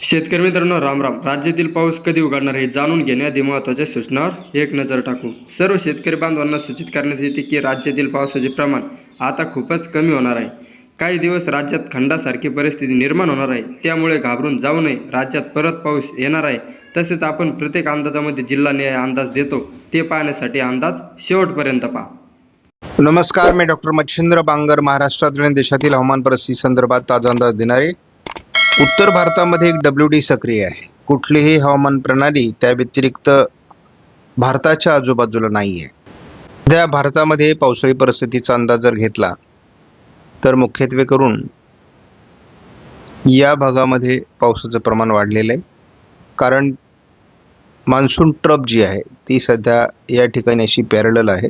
शेतकरी मित्रांनो, राम राम. राज्यातील पाऊस कधी उघडणार हे जाणून घेण्याआधी महत्त्वाच्या सूचनावर एक नजर टाकू. सर्व शेतकरी बांधवांना सूचित करण्यात येते की राज्यातील पावसाचे प्रमाण आता खूपच कमी होणार आहे. काही दिवस राज्यात खंडासारखी परिस्थिती निर्माण होणार आहे. त्यामुळे घाबरून जाऊ नये. राज्यात परत पाऊस येणार आहे. तसेच आपण प्रत्येक अंदाजामध्ये जिल्हानिहाय अंदाज देतो. ते पाहण्यासाठी अंदाज शेवटपर्यंत पहा. नमस्कार, मी डॉक्टर मच्छिंद्र बांगर. महाराष्ट्रातील आणि देशातील हवामान परिस्थिती संदर्भात ताजा अंदाज देणारे. उत्तर भारतामध्ये एक WD सक्रिय आहे. कुठलीही हवामान प्रणाली त्या व्यतिरिक्त भारताच्या आजूबाजूला नाही आहे. सध्या भारतामध्ये पावसाळी परिस्थितीचा अंदाज जर घेतला तर मुख्यत्वे करून या भागामध्ये पावसाचं प्रमाण वाढलेलं आहे. कारण मान्सून ट्रफ जी आहे ती सध्या या ठिकाणी अशी पॅरलल आहे.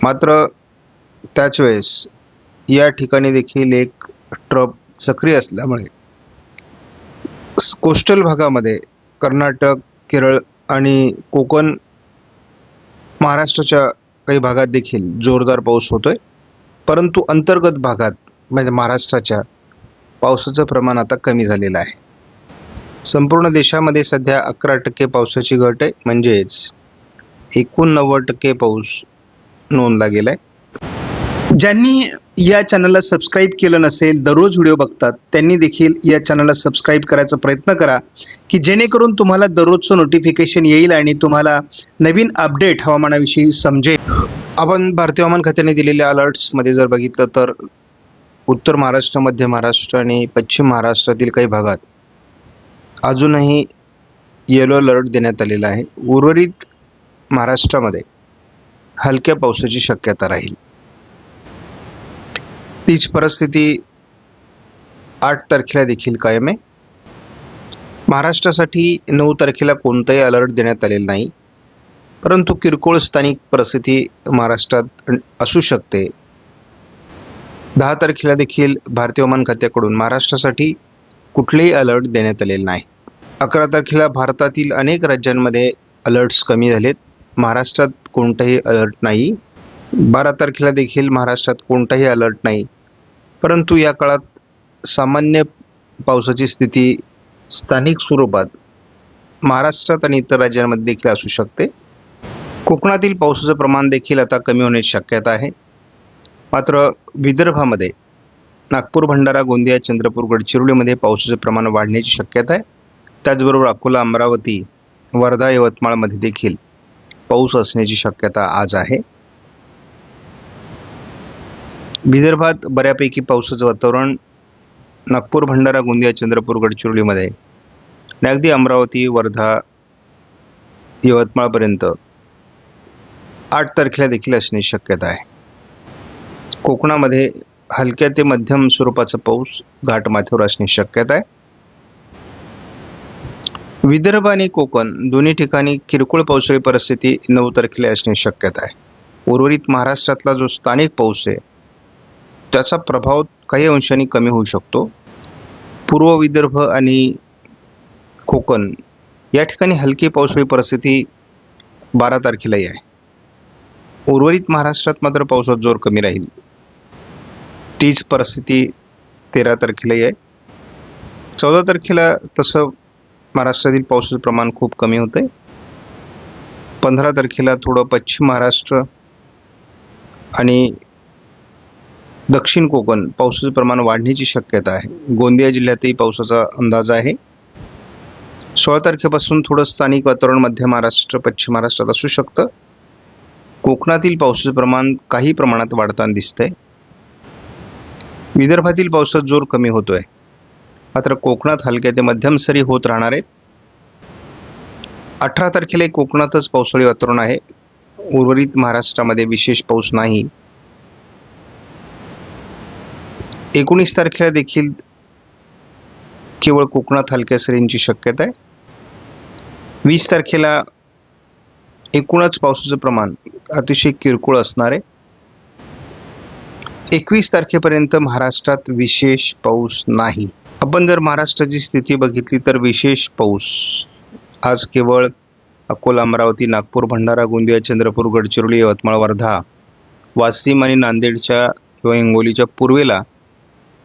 मात्र त्याच वेळेस या ठिकाणी देखील एक ट्रफ सक्रिय असल्यामुळे कोस्टल भागामध्ये कर्नाटक, केरळ आणि कोकण, महाराष्ट्राच्या काही भागात देखील जोरदार पाऊस होतोय. परंतु अंतर्गत भागात म्हणजे महाराष्ट्राच्या पावसाचं प्रमाण आता कमी झालेलं आहे. संपूर्ण देशामध्ये सध्या 11% पावसाची घट आहे, म्हणजेच 89% पाऊस नोंदला गेलाय. ज्यांनी या चॅनलला सबस्क्राईब केलं नसेल, दररोज व्हिडिओ बघतात, त्यांनी देखील या चॅनलला सबस्क्राईब करायचा प्रयत्न करा की जेणेकरून तुम्हाला दररोजचं नोटिफिकेशन येईल आणि तुम्हाला नवीन अपडेट हवामानाविषयी समजेल. आपण भारतीय हवामान खात्याने दिलेल्या अलर्ट्समध्ये जर बघितलं तर उत्तर महाराष्ट्र, मध्य महाराष्ट्र आणि पश्चिम महाराष्ट्रातील काही भागात अजूनही येलो अलर्ट देण्यात आलेला आहे. उर्वरित महाराष्ट्रामध्ये हलक्या पावसाची शक्यता राहील. तीच परिस्थिती 8 तारखेला देखील कायम आहे. महाराष्ट्रासाठी 9 तारखेला कोणताही अलर्ट देण्यात आलेला नाही, परंतु किरकोळ स्थानिक परिस्थिती महाराष्ट्रात असू शकते. 10 तारखेला देखील भारतीय हवामान खात्याकडून महाराष्ट्रासाठी कुठलेही अलर्ट देण्यात आलेले नाही. 11 तारखेला भारतातील अनेक राज्यांमध्ये अलर्ट्स कमी झालेत. महाराष्ट्रात कोणताही अलर्ट नाही. 12 तारखेला देखील महाराष्ट्रात कोणताही अलर्ट नाही. परंतु या काळात सामान्य पावसाची स्थिती स्थानिक स्वरूपात महाराष्ट्रात आणि इतर राज्यांमध्ये देखील असू शकते. कोकणातील पावसाचं प्रमाण देखील आता कमी होण्याची शक्यता आहे. मात्र विदर्भामध्ये नागपूर, भंडारा, गोंदिया, चंद्रपूर, गडचिरोलीमध्ये पावसाचं प्रमाण वाढण्याची शक्यता आहे. त्याचबरोबर अकोला, अमरावती, वर्धा, यवतमाळमध्ये देखील पाऊस असण्याची शक्यता आज आहे. विदर्भात बऱ्यापैकी पावसाचं वातावरण नागपूर, भंडारा, गोंदिया, चंद्रपूर, गडचिरोलीमध्ये आणि अगदी अमरावती, वर्धा, यवतमाळपर्यंत 8 तारखेला देखील असण्याची शक्यता आहे. कोकणामध्ये हलक्या ते मध्यम स्वरूपाचा पाऊस घाटमाथ्यावर असण्याची शक्यता आहे. विदर्भ आणि कोकण दोन्ही ठिकाणी किरकोळ पावसाळी परिस्थिती 9 तारखेला असण्याची शक्यता आहे. उर्वरित महाराष्ट्रातला जो स्थानिक पाऊस आहे त्याचा प्रभाव काही अंशांनी कमी होऊ शकतो. पूर्व विदर्भ आणि कोकण या ठिकाणी हलकी पावसाळी परिस्थिती 12 तारखेलाही आहे. उर्वरित महाराष्ट्रात मात्र पावसाचा जोर कमी राहील. तीच परिस्थिती 13 तारखेलाही आहे. 14 तारखेला तसं महाराष्ट्रातील पावसाचं प्रमाण खूप कमी होतं आहे. 15 तारखेला थोडं पश्चिम महाराष्ट्र आणि दक्षिण कोकण पावसाचं प्रमाण वाढण्याची शक्यता आहे. गोंदिया जिल्ह्यातही पावसाचा अंदाज आहे. 16 तारखेपासून थोडं स्थानिक वातावरण मध्य महाराष्ट्र, पश्चिम महाराष्ट्रात असू शकतं. कोकणातील पावसाचं प्रमाण काही प्रमाणात वाढताना दिसतंय. विदर्भातील पावसाचा जोर कमी होतोय. मात्र कोकणात हलक्या ते मध्यम सरी होत राहणार आहेत. 18 तारखेला कोकणातच पावसाळी वातावरण आहे. उर्वरित महाराष्ट्रामध्ये विशेष पाऊस नाही. 19 तारखेला देखील केवळ कोकणात हलक्या सरींची शक्यता आहे. 20 तारखेला एकूणच पावसाचं प्रमाण अतिशय किरकोळ असणार आहे. 21 तारखेपर्यंत महाराष्ट्रात विशेष पाऊस नाही. आपण जर महाराष्ट्राची स्थिती बघितली तर विशेष पाऊस आज केवळ अकोला, अमरावती, नागपूर, भंडारा, गोंदिया, चंद्रपूर, गडचिरोली, यवतमाळ, वर्धा, वाशिम आणि नांदेडच्या किंवा हिंगोलीच्या पूर्वेला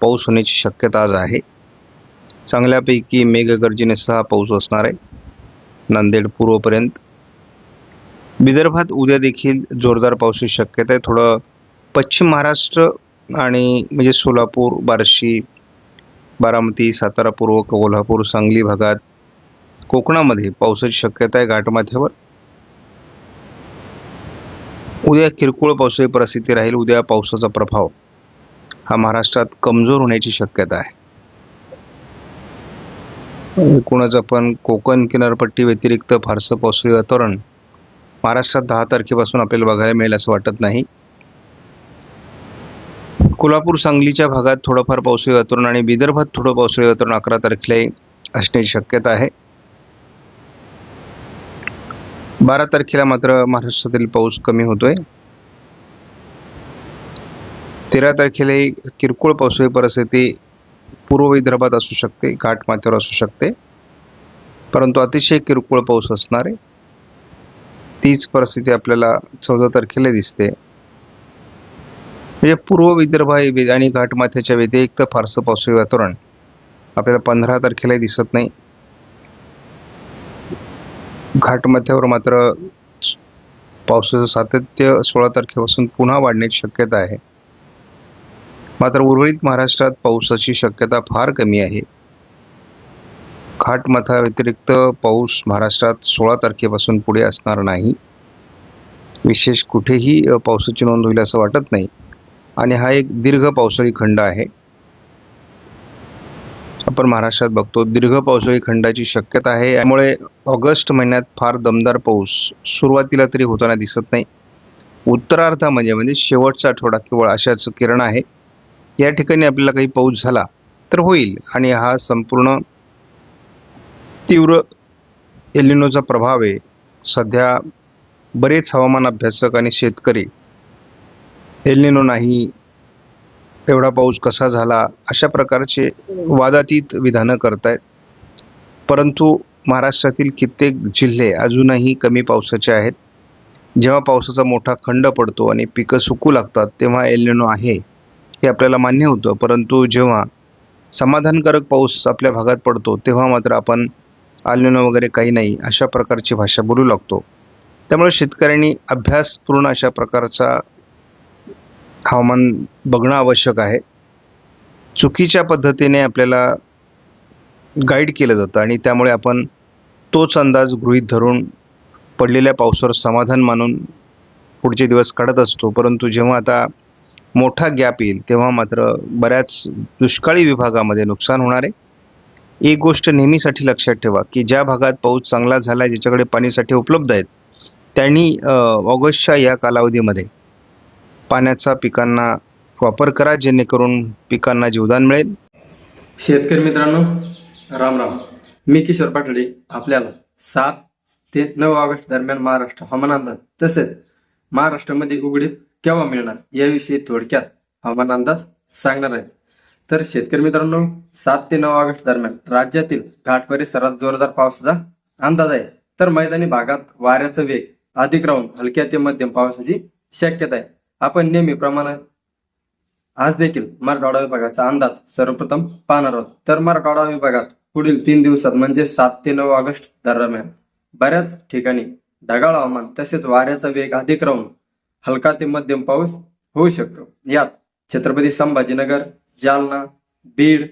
पाऊस होण्याची शक्यता आज आहे. चांगल्यापैकी मेघगर्जनेसह पाऊस असणार आहे नांदेड पूर्वपर्यंत. विदर्भात उद्या देखील जोरदार पावसाची शक्यता आहे. थोडं पश्चिम महाराष्ट्र आणि म्हणजे सोलापूर, बार्शी, बारामती, सातारा पूर्व, कोल्हापूर, सांगली भागात, कोकणामध्ये पावसाची शक्यता आहे घाटमाथ्यावर. उद्या किरकोळ पावसाची परिस्थिती राहील. उद्या पावसाचा प्रभाव हा महाराष्ट्रात कमजोर होण्याची शक्यता आहे. एकूणच आपण कोकण किनारपट्टी व्यतिरिक्त फारसं पावसाळी वातावरण महाराष्ट्रात 10 तारखेपासून आपल्याला बघायला मिळेल असं वाटत नाही. कोल्हापूर, सांगलीच्या भागात थोडंफार पावसाळी वातावरण आणि विदर्भात थोडं पावसाळी वातावरण 11 तारखेला असण्याची शक्यता आहे. 12 तारखेला मात्र महाराष्ट्रातील पाऊस कमी होतोय. 13 तारखेला किरकोळ पावसाळी परिस्थिती पूर्व विदर्भात असू शकते, घाटमाथ्यावर असू शकते, परंतु अतिशय किरकोळ पाऊस असणार आहे. तीच परिस्थिती आपल्याला 14 तारखेला दिसते. म्हणजे पूर्व विदर्भ आणि घाटमाथ्याच्या व्यतिरिक्त फारसं पावसाळी वातावरण आपल्याला 15 तारखेला दिसत नाही. घाटमाथ्यावर मात्र पावसाचं सातत्य 16 तारखेपासून पुन्हा वाढण्याची शक्यता आहे. मात्र उर्वरित महाराष्ट्रात पावसाची शक्यता फार कमी आहे. घाटमाथा व्यतिरिक्त पाऊस महाराष्ट्रात 16 तारखेपासून पुढे असणार नाही. विशेष कुठेही पावसाची नोंद होईल असं वाटत नाही आणि हा एक दीर्घ पावसाळी खंड आहे. आपण महाराष्ट्रात बघतो दीर्घ पावसाळी खंडाची शक्यता आहे. त्यामुळे ऑगस्ट महिन्यात फार दमदार पाऊस सुरुवातीला तरी होताना दिसत नाही. उत्तरार्धामध्ये म्हणजे शेवटचा आठवडा केवळ अशाच किरण आहे. या ठिकाणी आपल्याला काही पाऊस झाला तर होईल आणि हा संपूर्ण तीव्र एल निनोचा प्रभाव आहे. सध्या बरेच हवामान अभ्यासक आणि शेतकरी एल निनो नाही, एवढा पाऊस कसा झाला, अशा प्रकारचे वादातीत विधानं करतायत. परंतु महाराष्ट्रातील कित्येक जिल्हे अजूनही कमी पावसाचे आहेत. जेव्हा पावसाचा मोठा खंड पडतो आणि पिकं सुकू लागतात तेव्हा एल निनो आहे हे आपल्याला मान्य होतं. परंतु जेव्हा समाधानकारक पाऊस आपल्या भागात पडतो तेव्हा मात्र आपण एल निनो वगैरे काही नाही अशा प्रकारची भाषा बोलू लागतो. त्यामुळे शेतकऱ्यांनी अभ्यासपूर्ण अशा प्रकारचा हवामान बघणं आवश्यक आहे. चुकीच्या पद्धतीने आपल्याला गाईड केलं जातं आणि त्यामुळे आपण तोच अंदाज गृहीत धरून पडलेल्या पावसावर समाधान मानून पुढचे दिवस काढत असतो. परंतु जेव्हा आता मोठा गॅप येईल तेव्हा मात्र बऱ्याच दुष्काळी विभागामध्ये नुकसान होणार आहे. एक गोष्ट नेहमीसाठी लक्षात ठेवा की ज्या भागात पाऊस चांगला झाला आहे, ज्याच्याकडे पाणीसाठे उपलब्ध आहेत, त्यांनी ऑगस्टच्या या कालावधीमध्ये पाण्याचा पिकांना वापर करा जेणेकरून पिकांना जीवदान मिळेल. शेतकरी मित्रांनो, राम राम. मी किशोर पाटोळे आपल्याला 7 ते 9 ऑगस्ट दरम्यान महाराष्ट्र हवामान अंदाज तसेच महाराष्ट्रामध्ये उघडीप केव्हा मिळणार याविषयी थोडक्यात हवामान अंदाज सांगणार आहे. तर शेतकरी मित्रांनो, 7 ते 9 ऑगस्ट दरम्यान राज्यातील घाट परिसरात जोरदार पावसाचा अंदाज आहे. तर मैदानी भागात वाऱ्याचा वेग अधिक राहून हलक्या ते मध्यम पावसाची शक्यता आहे. आपण नेहमीप्रमाणे आज देखील मराठवाडा विभागाचा अंदाज सर्वप्रथम पाहणार आहोत. तर मराठवाडा विभागात पुढील 3 दिवसात म्हणजे 7 ते 9 ऑगस्ट दरम्यान बऱ्याच ठिकाणी ढगाळ हवामान तसेच वाऱ्याचा वेग अधिक राहून हलका ते मध्यम पाऊस होऊ शकतो. यात छत्रपती संभाजीनगर, जालना, बीड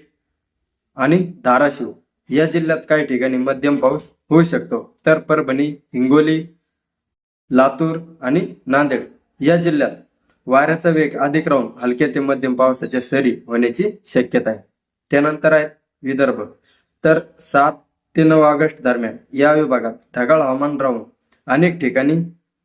आणि धाराशिव या जिल्ह्यात काही ठिकाणी मध्यम पाऊस होऊ शकतो. तर परभणी, हिंगोली, लातूर आणि नांदेड या जिल्ह्यात वाऱ्याचा वेग अधिक राहून हलक्या ते मध्यम पावसाच्या सरी होण्याची शक्यता आहे. त्यानंतर आहेत विदर्भ. तर 7 ते 9 ऑगस्ट दरम्यान या विभागात ढगाळ हवामान राहून अनेक ठिकाणी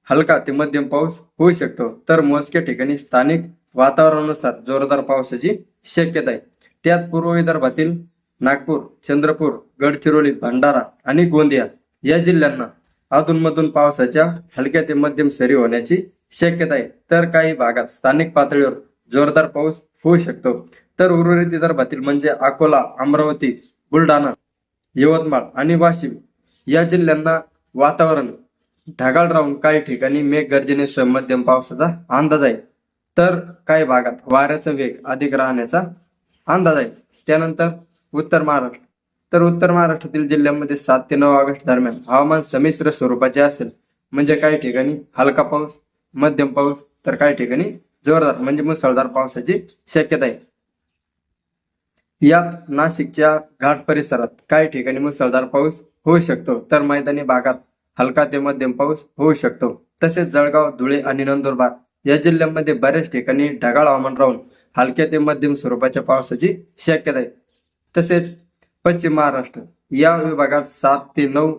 हलका ते मध्यम पाऊस होऊ शकतो. तर मोजक्या ठिकाणी स्थानिक वातावरणानुसार जोरदार पावसाची शक्यता आहे. त्यात पूर्व विदर्भातील नागपूर, चंद्रपूर, गडचिरोली, भंडारा आणि गोंदिया या जिल्ह्यांना अधूनमधून पावसाच्या हलक्या ते मध्यम सरी होण्याची शक्यता आहे. तर काही भागात स्थानिक पातळीवर जोरदार पाऊस होऊ शकतो. तर उर्वरित विदर्भातील म्हणजे अकोला, अमरावती, बुलढाणा, यवतमाळ आणि वाशिम या जिल्ह्यांना वातावरण ढगाळ राहून काही ठिकाणी मेघगर्जनेसह मध्यम पावसाचा अंदाज आहे. तर काही भागात वाऱ्याचा वेग अधिक राहण्याचा अंदाज आहे. त्यानंतर उत्तर महाराष्ट्र. तर उत्तर महाराष्ट्रातील जिल्ह्यांमध्ये 7 ते 9 ऑगस्ट दरम्यान हवामान संमिश्र स्वरूपाचे असेल. म्हणजे काही ठिकाणी हलका पाऊस, मध्यम पाऊस, तर काही ठिकाणी जोरदार म्हणजे मुसळधार पावसाची शक्यता आहे. यात नाशिकच्या घाट परिसरात काही ठिकाणी मुसळधार पाऊस होऊ शकतो, तर मैदानी भागात हलका ते मध्यम पाऊस होऊ शकतो. तसेच जळगाव, धुळे आणि नंदुरबार या जिल्ह्यांमध्ये बऱ्याच ठिकाणी ढगाळ हवामान राहून हलक्या ते मध्यम स्वरूपाच्या पावसाची शक्यता आहे. तसेच पश्चिम महाराष्ट्र या विभागात 7 ते 9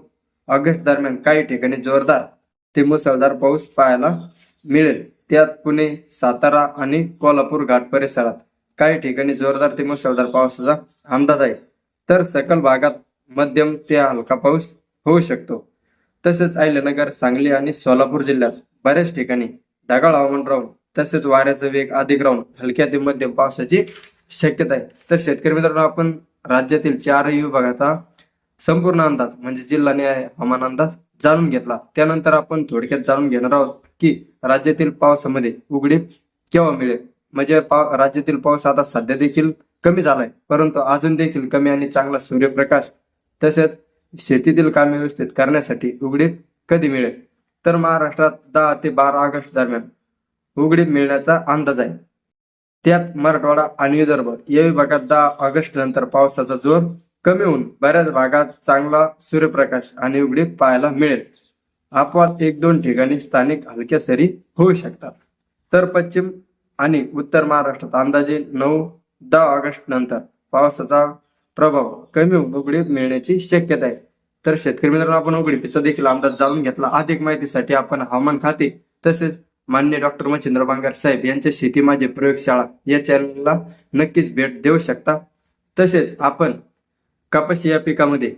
ऑगस्ट दरम्यान काही ठिकाणी जोरदार ते मुसळधार पाऊस पाहायला मिळेल. त्यात पुणे, सातारा आणि कोल्हापूर घाट परिसरात काही ठिकाणी जोरदार ते मुसळधार पावसाचा अंदाज आहे. तर सकल भागात मध्यम ते हलका पाऊस होऊ शकतो. तसेच अहिल्यानगर, सांगली आणि सोलापूर जिल्ह्यात बऱ्याच ठिकाणी ढगाळ हवामान राहून तसेच वाऱ्याचा वेग अधिक राहून हलक्या ते मध्यम पावसाची शक्यता आहे. तर शेतकरी मित्रांनो, आपण राज्यातील 4 विभागाचा संपूर्ण अंदाज म्हणजे जिल्हा आणि हवामान अंदाज जाणून घेतला. त्यानंतर आपण थोडक्यात जाणून घेणार आहोत की राज्यातील पावसामध्ये उघडीप केव्हा मिळेल. म्हणजे राज्यातील पाऊस आता सध्या देखील कमी झालाय, परंतु अजून देखील कमी आणि चांगला सूर्यप्रकाश तसेच शेतीतील कामे व्यवस्थित करण्यासाठी उघडीप कधी मिळेल. तर महाराष्ट्रात 10 ते 12 ऑगस्ट दरम्यान उघडीप मिळण्याचा अंदाज आहे. त्यात मराठवाडा आणि विदर्भ या विभागात 10 ऑगस्ट नंतर पावसाचा जोर कमी होऊन बऱ्याच भागात चांगला सूर्यप्रकाश आणि उघडीप पाहायला मिळेल. अपवाद 1-2 ठिकाणी स्थानिक हलक्या सरी होऊ शकतात. तर पश्चिम आणि उत्तर महाराष्ट्रात अंदाजे 9-10 ऑगस्ट नंतर पावसाचा प्रभाव कमी होऊन उघडीप मिळण्याची शक्यता आहे. तर शेतकरी मित्रांनो, आपण उघडीपीचा देखील अंदाज जाणून घेतला. अधिक माहितीसाठी आपण हवामान खाते तसेच माननीय डॉक्टर मच्छिंद्र बांगर साहेब यांच्या शेती माझी प्रयोगशाळा या चॅनलला नक्कीच भेट देऊ शकता. तसेच आपण कपाशी या पिकामध्ये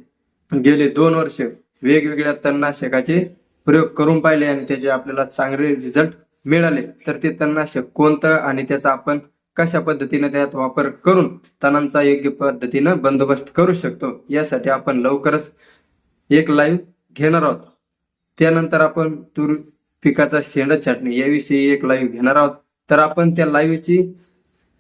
गेले 2 वर्ष वेगवेगळ्या तणनाशकाचे प्रयोग करून पाहिले आणि त्याचे आपल्याला चांगले रिझल्ट मिळाले. तर ते तणनाशक कोणतं आणि त्याचा आपण कशा पद्धतीने त्यात वापर करून तणांचा योग्य पद्धतीनं बंदोबस्त करू शकतो, यासाठी आपण लवकरच एक लाईव्ह घेणार आहोत. त्यानंतर आपण तूर पिकाचा शेंडा छाटणी याविषयी एक लाईव्ह घेणार आहोत. तर आपण त्या लाईव्हची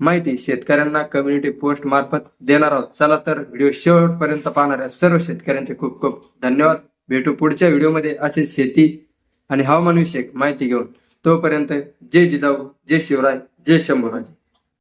माहिती शेतकऱ्यांना कम्युनिटी पोस्ट मार्फत देणार आहोत. चला तर व्हिडिओ शेवटपर्यंत पाहणाऱ्या सर्व शेतकऱ्यांचे खूप खूप धन्यवाद. भेटू पुढच्या व्हिडिओमध्ये असे शेती आणि हवामान विषयक माहिती घेऊन. तोपर्यंत जय जिजाऊ, जय शिवराय, जय शंभूराज.